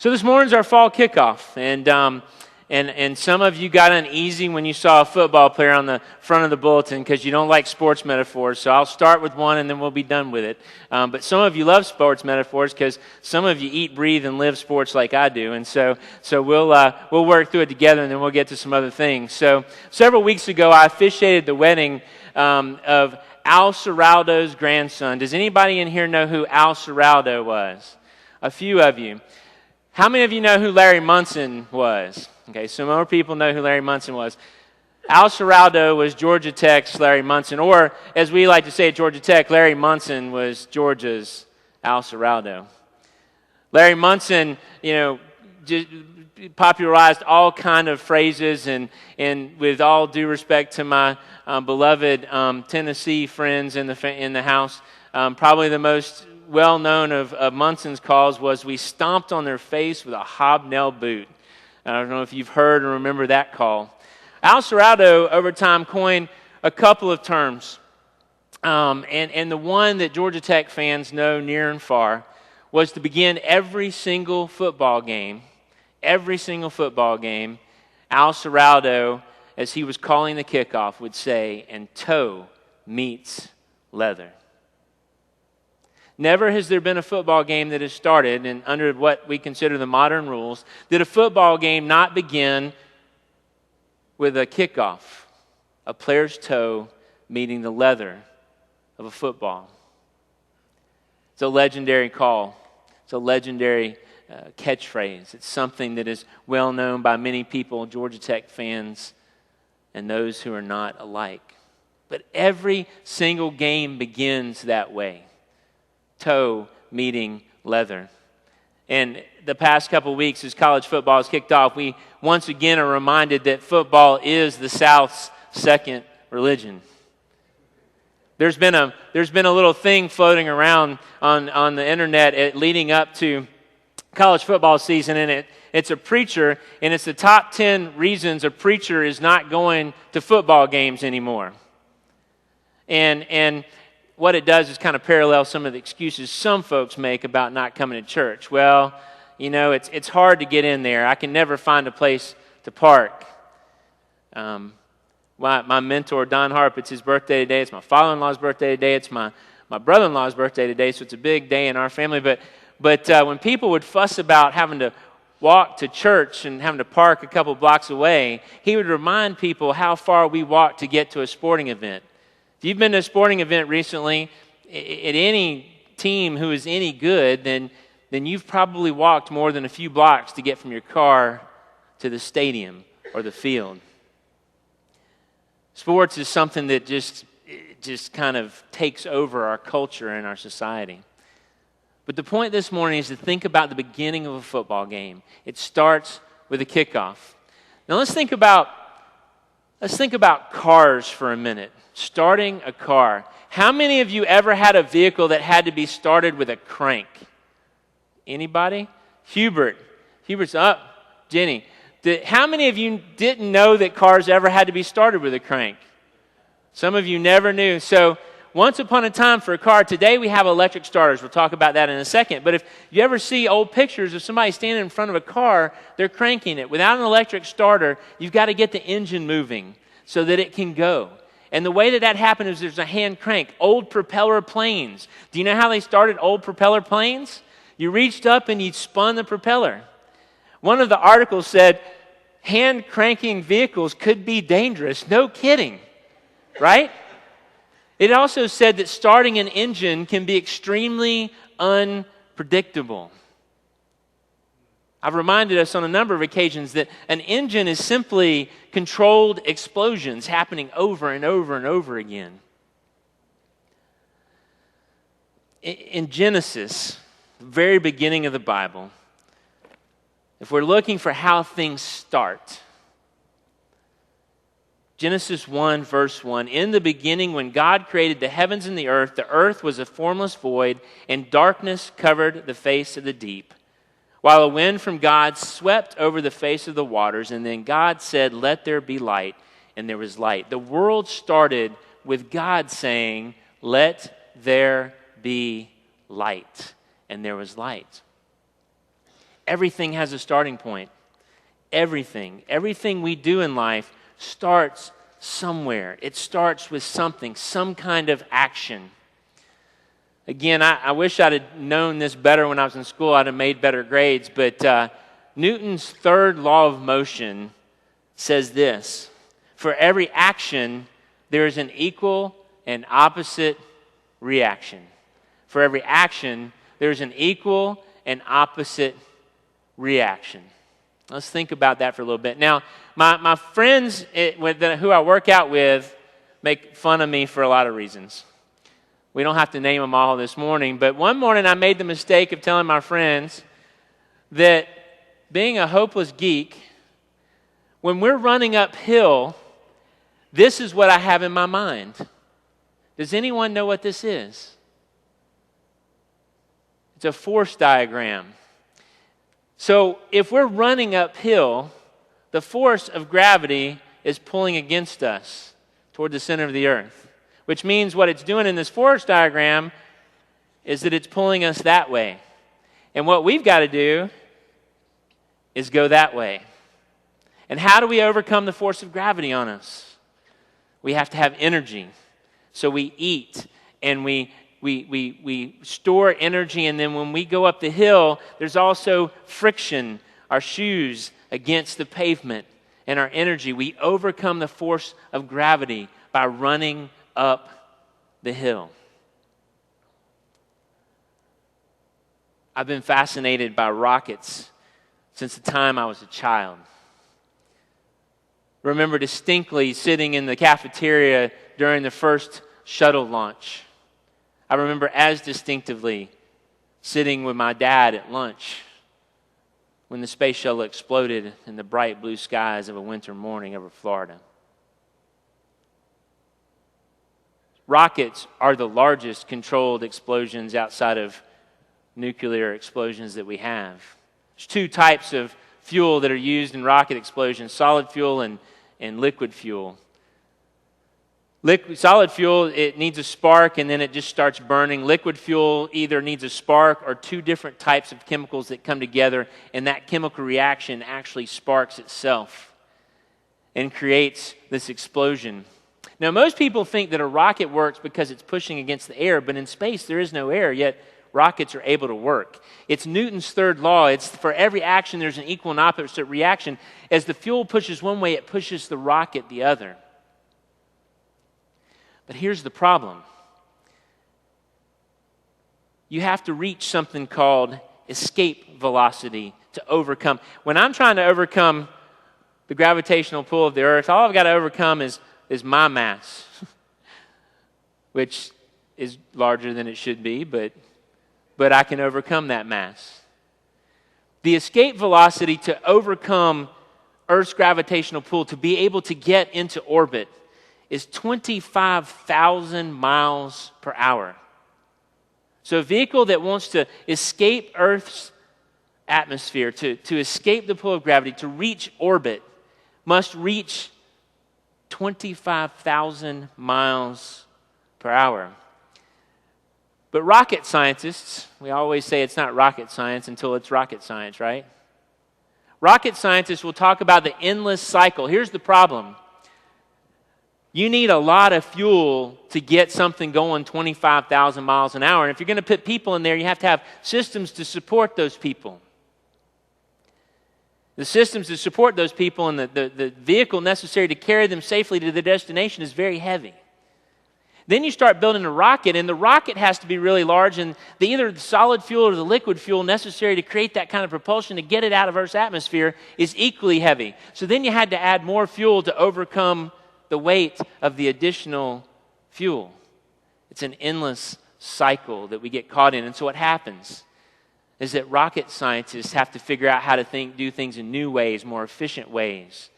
So this morning's our fall kickoff, and some of you got uneasy when you saw a football player on the front of the bulletin because you don't like sports metaphors. So I'll start with one, and then we'll be done with it. But some of you love sports metaphors because some of you eat, breathe, and live sports like I do, and so we'll work through it together, and then we'll get to some other things. So several weeks ago, I officiated the wedding of Al Seraldo's grandson. Does anybody in here know who Al Seraldo was? A few of you. How many of you know who Larry Munson was? Okay, some more people know who Larry Munson was. Al Seraldo was Georgia Tech's Larry Munson, or as we like to say at Georgia Tech, Larry Munson was Georgia's Al Seraldo. Larry Munson, just popularized all kind of phrases, and with all due respect to my beloved Tennessee friends in the house, probably the most well-known of Munson's calls was, "We stomped on their face with a hobnail boot." I don't know if you've heard or remember that call. Al Seraldo, over time, coined a couple of terms. And the one that Georgia Tech fans know near and far was to begin every single football game, Al Seraldo, as he was calling the kickoff, would say, "And toe meets leather." Never has there been a football game that has started, and under what we consider the modern rules, did a football game not begin with a kickoff, a player's toe meeting the leather of a football. It's a legendary call. It's a legendary catchphrase. It's something that is well known by many people, Georgia Tech fans, and those who are not alike. But every single game begins that way. Toe meeting leather. And the past couple of weeks as college football has kicked off, we once again are reminded that football is the South's second religion. There's been a little thing floating around on the internet leading up to college football season, and it's a preacher, and it's the top 10 reasons a preacher is not going to football games anymore. And what it does is kind of parallel some of the excuses some folks make about not coming to church. Well, it's hard to get in there. I can never find a place to park. My mentor, Don Harp, it's his birthday today. It's my father-in-law's birthday today. It's my brother-in-law's birthday today, so it's a big day in our family. But when people would fuss about having to walk to church and having to park a couple blocks away, he would remind people how far we walk to get to a sporting event. If you've been to a sporting event recently, at any team who is any good, then you've probably walked more than a few blocks to get from your car to the stadium or the field. Sports is something that just kind of takes over our culture and our society. But the point this morning is to think about the beginning of a football game. It starts with a kickoff. Now let's think about cars for a minute. Starting a car. How many of you ever had a vehicle that had to be started with a crank? Anybody? Hubert's up. Jenny. How many of you didn't know that cars ever had to be started with a crank? Some of you never knew. So once upon a time for a car, today we have electric starters. We'll talk about that in a second. But if you ever see old pictures of somebody standing in front of a car, they're cranking it. Without an electric starter, you've got to get the engine moving so that it can go. And the way that happened is there's a hand crank. Old propeller planes. Do you know how they started old propeller planes? You reached up and you spun the propeller. One of the articles said, hand cranking vehicles could be dangerous. No kidding, right? It also said that starting an engine can be extremely unpredictable. I've reminded us on a number of occasions that an engine is simply controlled explosions happening over and over and over again. In Genesis, the very beginning of the Bible, if we're looking for how things start, Genesis 1, verse 1, "In the beginning, when God created the heavens and the earth was a formless void, and darkness covered the face of the deep, while a wind from God swept over the face of the waters, and then God said, 'Let there be light,' and there was light." The world started with God saying, "Let there be light," and there was light. Everything has a starting point. Everything we do in life starts somewhere. It starts with something, some kind of action. Again, I wish I'd have known this better when I was in school. I'd have made better grades. But Newton's third law of motion says this: for every action, there is an equal and opposite reaction. For every action, there's an equal and opposite reaction. Let's think about that for a little bit. Now, my friends who I work out with make fun of me for a lot of reasons. We don't have to name them all this morning, but one morning I made the mistake of telling my friends that being a hopeless geek, when we're running uphill, this is what I have in my mind. Does anyone know what this is? It's a force diagram. So if we're running uphill, the force of gravity is pulling against us toward the center of the earth, which means what it's doing in this force diagram is that it's pulling us that way. And what we've got to do is go that way. And how do we overcome the force of gravity on us? We have to have energy. So we eat and we store energy, and then when we go up the hill, there's also friction, our shoes against the pavement, and our energy. We overcome the force of gravity by running up the hill. I've been fascinated by rockets since the time I was a child. I remember distinctly sitting in the cafeteria during the first shuttle launch. I remember as distinctively sitting with my dad at lunch when the space shuttle exploded in the bright blue skies of a winter morning over Florida. Rockets are the largest controlled explosions outside of nuclear explosions that we have. There's two types of fuel that are used in rocket explosions: solid fuel and liquid fuel. Solid fuel, it needs a spark and then it just starts burning. Liquid fuel either needs a spark or two different types of chemicals that come together, and that chemical reaction actually sparks itself and creates this explosion. Now, most people think that a rocket works because it's pushing against the air, but in space there is no air, yet rockets are able to work. It's Newton's third law. It's for every action there's an equal and opposite reaction. As the fuel pushes one way, it pushes the rocket the other. But here's the problem. You have to reach something called escape velocity to overcome. When I'm trying to overcome the gravitational pull of the earth, all I've got to overcome is my mass, which is larger than it should be, but I can overcome that mass. The escape velocity to overcome Earth's gravitational pull, to be able to get into orbit, is 25,000 miles per hour. So a vehicle that wants to escape Earth's atmosphere, to escape the pull of gravity, to reach orbit, must reach 25,000 miles per hour. But rocket scientists, we always say it's not rocket science until it's rocket science, right? Rocket scientists will talk about the endless cycle. Here's the problem. You need a lot of fuel to get something going 25,000 miles an hour. And if you're going to put people in there, you have to have systems to support those people. The systems to support those people and the vehicle necessary to carry them safely to the destination is very heavy. Then you start building a rocket, and the rocket has to be really large, and either the solid fuel or the liquid fuel necessary to create that kind of propulsion to get it out of Earth's atmosphere is equally heavy. So then you had to add more fuel to overcome the weight of the additional fuel. It's an endless cycle that we get caught in. And so what happens is that rocket scientists have to figure out how to do things in new ways, more efficient ways.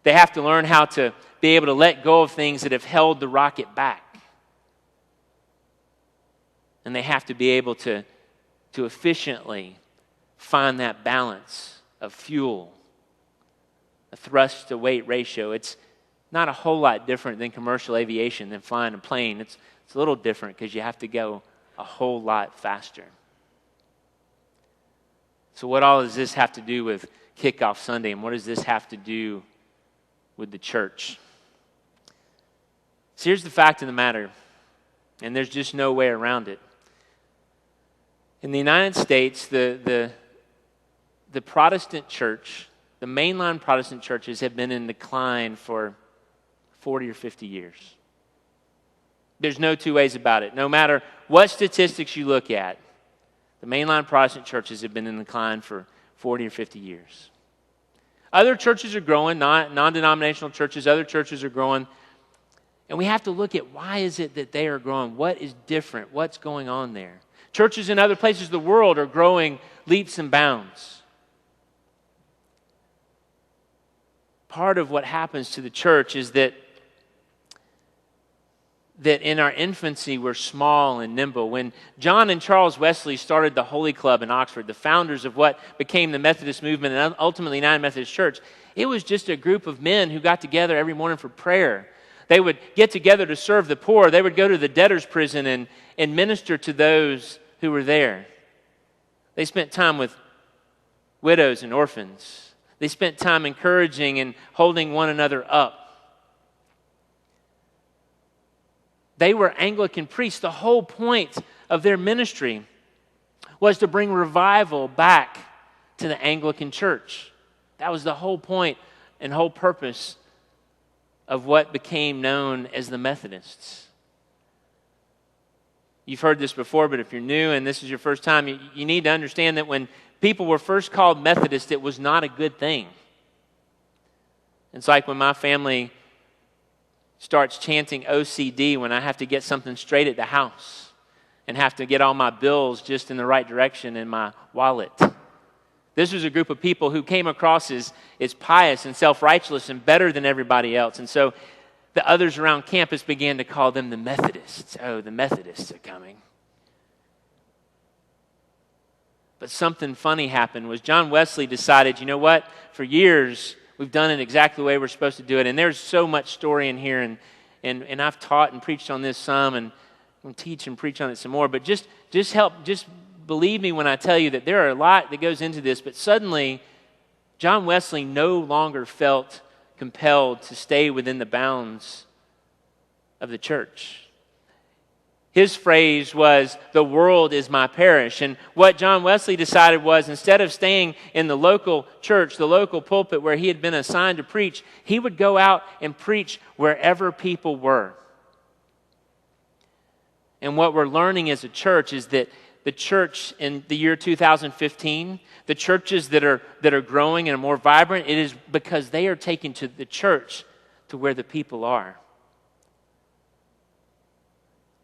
They have to learn how to be able to let go of things that have held the rocket back. And they have to be able to efficiently find that balance of fuel, a thrust to weight ratio. It's not a whole lot different than commercial aviation, than flying a plane. It's a little different because you have to go a whole lot faster. So what all does this have to do with Kickoff Sunday, and what does this have to do with the church? So here's the fact of the matter, and there's just no way around it. In the United States, the Protestant church, the mainline Protestant churches have been in decline for 40 or 50 years. There's no two ways about it. No matter what statistics you look at, the mainline Protestant churches have been in decline for 40 or 50 years. Other churches are growing, non-denominational churches, other churches are growing. And we have to look at why is it that they are growing? What is different? What's going on there? Churches in other places of the world are growing leaps and bounds. Part of what happens to the church is that in our infancy we're small and nimble. When John and Charles Wesley started the Holy Club in Oxford, the founders of what became the Methodist movement and ultimately United Methodist Church, it was just a group of men who got together every morning for prayer. They would get together to serve the poor. They would go to the debtor's prison and minister to those who were there. They spent time with widows and orphans. They spent time encouraging and holding one another up. They were Anglican priests. The whole point of their ministry was to bring revival back to the Anglican church. That was the whole point and whole purpose of what became known as the Methodists. You've heard this before, but if you're new and this is your first time, you need to understand that when people were first called Methodist, it was not a good thing. It's like when my family starts chanting OCD when I have to get something straight at the house and have to get all my bills just in the right direction in my wallet. This was a group of people who came across as pious and self-righteous and better than everybody else. And so the others around campus began to call them the Methodists. Oh, the Methodists are coming. But something funny happened was John Wesley decided, you know what? For years, we've done it exactly the way we're supposed to do it. And there's so much story in here. And I've taught and preached on this some. And I'm going to teach and preach on it some more. But just believe me when I tell you that there are a lot that goes into this. But suddenly, John Wesley no longer felt compelled to stay within the bounds of the church. His phrase was, "The world is my parish." And what John Wesley decided was, instead of staying in the local church, the local pulpit where he had been assigned to preach, he would go out and preach wherever people were. And what we're learning as a church is that the church in the year 2015, the churches that are growing and are more vibrant, it is because they are taking to the church to where the people are.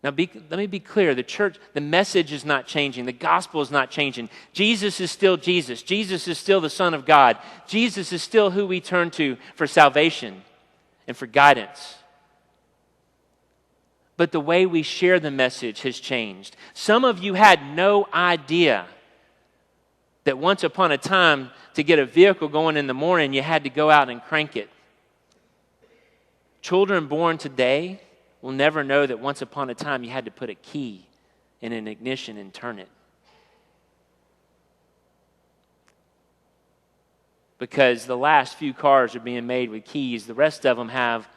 Now, let me be clear. The church, the message is not changing. The gospel is not changing. Jesus is still Jesus. Jesus is still the Son of God. Jesus is still who we turn to for salvation and for guidance. But the way we share the message has changed. Some of you had no idea that once upon a time, to get a vehicle going in the morning, you had to go out and crank it. Children born today will never know that once upon a time you had to put a key in an ignition and turn it. Because the last few cars are being made with keys. The rest of them have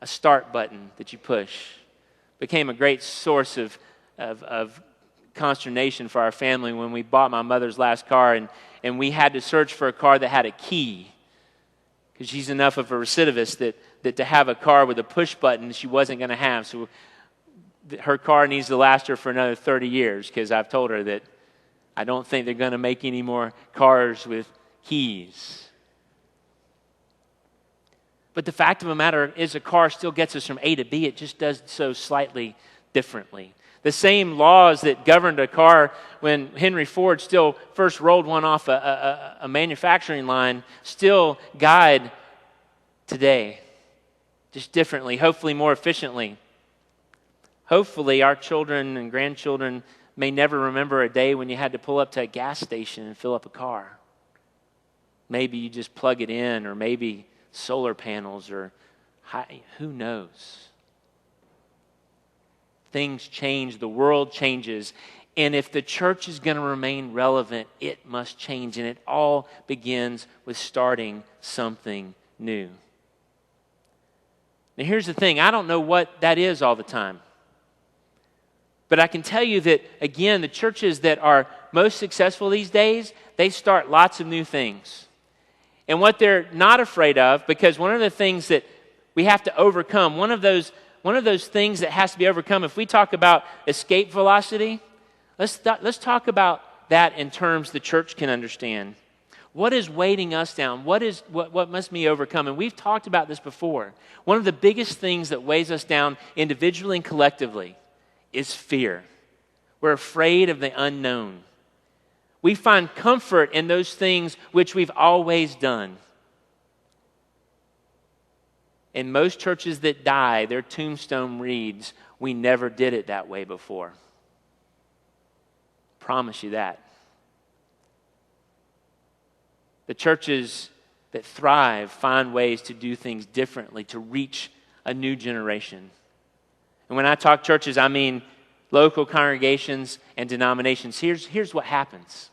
a start button that you push. Became a great source of consternation for our family when we bought my mother's last car and we had to search for a car that had a key. Because she's enough of a recidivist that to have a car with a push button she wasn't going to have. So her car needs to last her for another 30 years because I've told her that I don't think they're going to make any more cars with keys. But the fact of the matter is a car still gets us from A to B. It just does so slightly differently. The same laws that governed a car when Henry Ford still first rolled one off a manufacturing line still guide today, just differently, hopefully more efficiently. Hopefully our children and grandchildren may never remember a day when you had to pull up to a gas station and fill up a car. Maybe you just plug it in, or maybe solar panels, or who knows. Things change, the world changes, And if the church is going to remain relevant, it must change. And it all begins with starting something new. Now, here's the thing. I don't know what that is all the time. But I can tell you that, again, the churches that are most successful these days, they start lots of new things. And what they're not afraid of, because one of the things that we have to overcome, one of those things that has to be overcome, if we talk about escape velocity, let's talk about that in terms the church can understand. What is weighting us down? What must be overcome? And we've talked about this before. One of the biggest things that weighs us down individually and collectively is fear. We're afraid of the unknown. We find comfort in those things which we've always done. In most churches that die, their tombstone reads, "We never did it that way before." Promise you that. The churches that thrive find ways to do things differently, to reach a new generation. And when I talk churches, I mean local congregations and denominations. Here's what happens.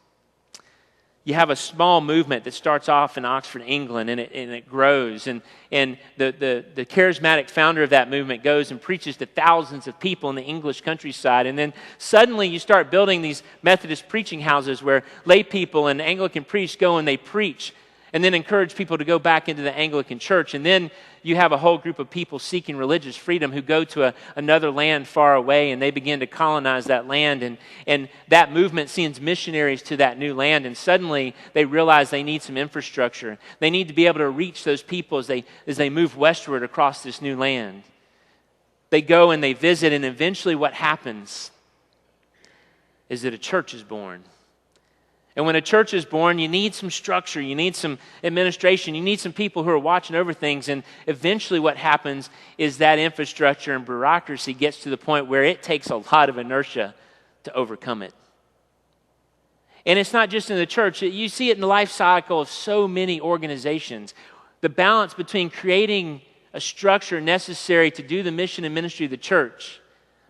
You have a small movement that starts off in Oxford, England, and it grows. And the charismatic founder of that movement goes and preaches to thousands of people in the English countryside. And then suddenly you start building these Methodist preaching houses where lay people and Anglican priests go and they preach and then encourage people to go back into the Anglican church. And then you have a whole group of people seeking religious freedom who go to another land far away, and they begin to colonize that land. And that movement sends missionaries to that new land, and suddenly they realize they need some infrastructure. They need to be able to reach those people as they move westward across this new land. They go and they visit, and eventually what happens is that a church is born. And when a church is born, you need some structure, you need some administration, you need some people who are watching over things. And eventually what happens is that infrastructure and bureaucracy gets to the point where it takes a lot of inertia to overcome it. And it's not just in the church. You see it in the life cycle of so many organizations. The balance between creating a structure necessary to do the mission and ministry of the church,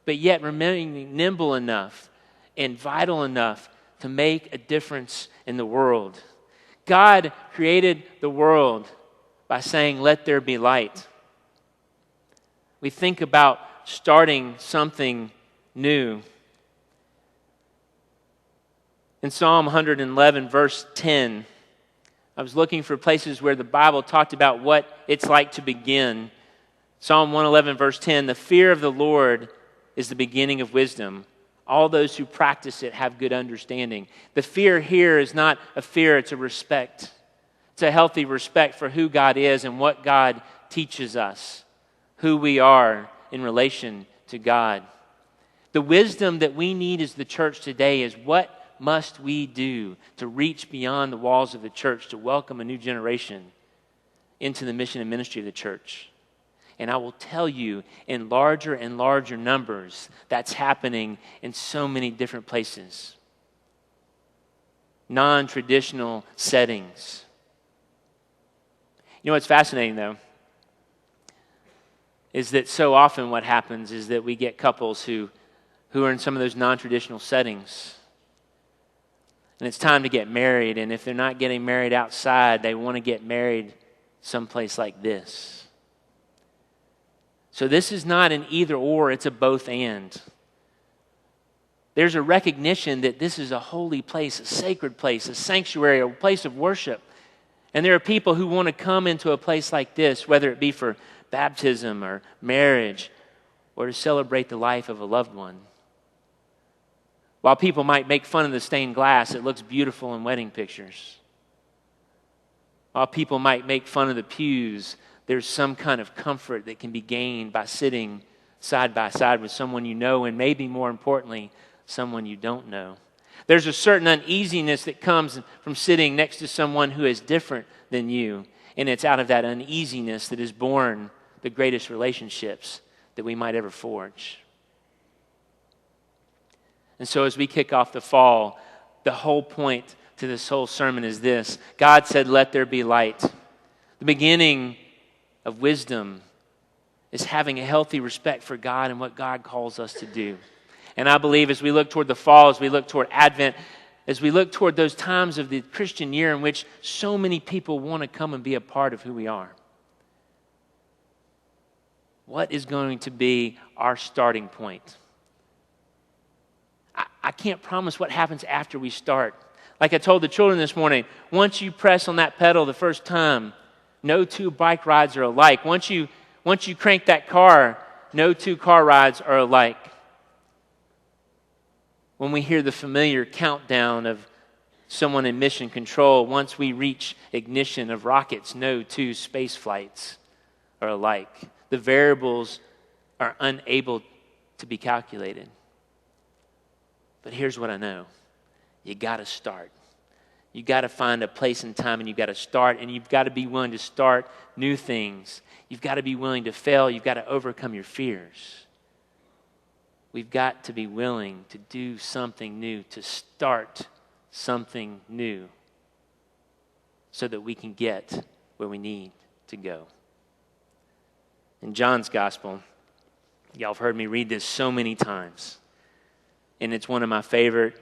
but yet remaining nimble enough and vital enough to make a difference in the world. God created the world by saying, "Let there be light." We think about starting something new. In Psalm 111, verse 10, I was looking for places where the Bible talked about what it's like to begin. Psalm 111, verse 10, "The fear of the Lord is the beginning of wisdom. All those who practice it have good understanding." The fear here is not a fear, it's a respect. It's a healthy respect for who God is and what God teaches us, who we are in relation to God. The wisdom that we need as the church today is, what must we do to reach beyond the walls of the church to welcome a new generation into the mission and ministry of the church? And I will tell you, in larger and larger numbers, that's happening in so many different places. Non-traditional settings. You know what's fascinating, though, is that so often what happens is that we get couples who are in some of those non-traditional settings. And it's time to get married, and if they're not getting married outside, they want to get married someplace like this. So this is not an either or, it's a both and. There's a recognition that this is a holy place, a sacred place, a sanctuary, a place of worship. And there are people who want to come into a place like this, whether it be for baptism or marriage or to celebrate the life of a loved one. While people might make fun of the stained glass, it looks beautiful in wedding pictures. While people might make fun of the pews, there's some kind of comfort that can be gained by sitting side by side with someone you know, and maybe more importantly, someone you don't know. There's a certain uneasiness that comes from sitting next to someone who is different than you, and it's out of that uneasiness that is born the greatest relationships that we might ever forge. And so as we kick off the fall, the whole point to this whole sermon is this. God said, "Let there be light." The beginning of wisdom is having a healthy respect for God and what God calls us to do. And I believe as we look toward the fall, as we look toward Advent, as we look toward those times of the Christian year in which so many people want to come and be a part of who we are, what is going to be our starting point? I can't promise what happens after we start. Like I told the children this morning, once you press on that pedal the first time, no two bike rides are alike. Once you crank that car, no two car rides are alike. When we hear the familiar countdown of someone in mission control, once we reach ignition of rockets, no two space flights are alike. The variables are unable to be calculated. But here's what I know. You got to start. You got to find a place and time, and you got to start, and you've got to be willing to start new things. You've got to be willing to fail. You've got to overcome your fears. We've got to be willing to do something new, to start something new, so that we can get where we need to go. In John's gospel, y'all have heard me read this so many times, and it's one of my favorite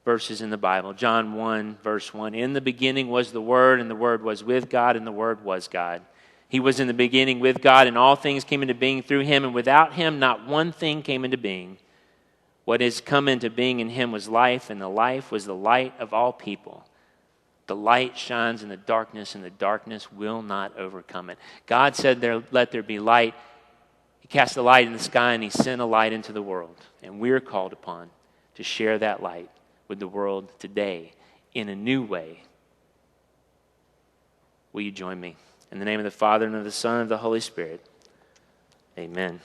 verses in the Bible. John 1, verse 1. In the beginning was the Word, and the Word was with God, and the Word was God. He was in the beginning with God, and all things came into being through him, and without him not one thing came into being. What has come into being in him was life, and the life was the light of all people. The light shines in the darkness, and the darkness will not overcome it. God said, let there be light. He cast a light in the sky, and he sent a light into the world. And we're called upon to share that light with the world today in a new way. Will you join me? In the name of the Father, and of the Son, and of the Holy Spirit. Amen.